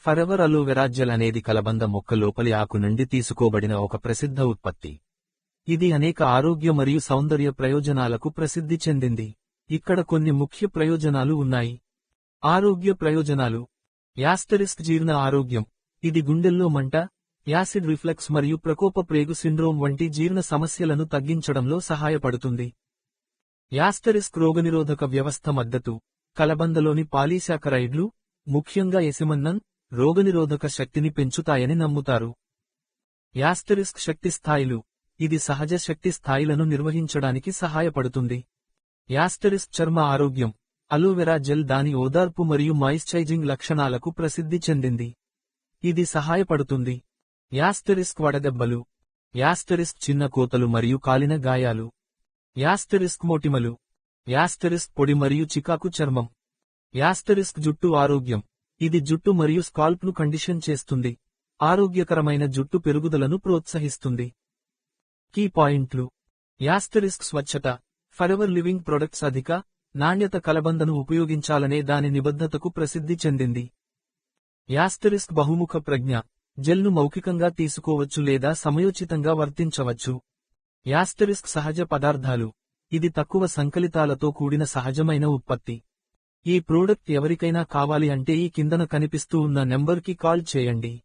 Forever aloe vera gel అనేది కలబంద మొక్క లోపలి ఆకు నుండి తీసుకోబడిన ఒక ప్రసిద్ధ ఉత్పత్తి. ఇది అనేక ఆరోగ్య మరియు సౌందర్య ప్రయోజనాలకు ప్రసిద్ధి చెందింది. ఇక్కడ కొన్ని ముఖ్య ప్రయోజనాలు ఉన్నాయి. ఆరోగ్య ప్రయోజనాలు. జీర్ణ ఆరోగ్యం. ఇది గుండెల్లో మంట, యాసిడ్ రిఫ్లక్స్ మరియు ప్రకోప ప్రేగు సిండ్రోమ్ వంటి జీర్ణ సమస్యలను తగ్గించడంలో సహాయపడుతుంది. రోగనిరోధక వ్యవస్థ మద్దతు. కలబందలోని పాలీశాకరైడ్లు, ముఖ్యంగా ఎసిమన్నన్, రోగనిరోధక శక్తిని పెంచుతాయని నమ్ముతారు. శక్తి స్థాయిలు. ఇది సహజ శక్తి స్థాయిలను నిర్వహించడానికి సహాయపడుతుంది. చర్మ ఆరోగ్యం. అలోవెరా జెల్ దాని ఓదార్పు మరియు మాయిశ్చరైజింగ్ లక్షణాలకు ప్రసిద్ధి చెందింది. ఇది సహాయపడుతుంది. వడదెబ్బలు. చిన్న కోతలు మరియు కాలిన గాయాలు. మోటిమలు. పొడి మరియు చికాకు చర్మం. జుట్టు ఆరోగ్యం. ఇది జుట్టు మరియు స్కాల్ప్ను కండిషన్ చేస్తుంది. ఆరోగ్యకరమైన జుట్టు పెరుగుదలను ప్రోత్సహిస్తుంది. కీ పాయింట్లు. స్వచ్ఛత. ఫరెవర్ లివింగ్ ప్రొడక్ట్స్ అధిక నాణ్యత కలబందను ఉపయోగించాలనే దాని నిబద్ధతకు ప్రసిద్ధి చెందింది. బహుముఖ ప్రజ్ఞ. జెల్ను మౌఖికంగా తీసుకోవచ్చు లేదా సమయోచితంగా వర్తించవచ్చు. సహజ పదార్థాలు. ఇది తక్కువ సంకలితాలతో కూడిన సహజమైన ఉత్పత్తి. ఈ ప్రోడక్ట్ ఎవరికైనా కావాలి అంటే ఈ కిందన కనిపిస్తూ ఉన్న నెంబర్కి కాల్ చేయండి.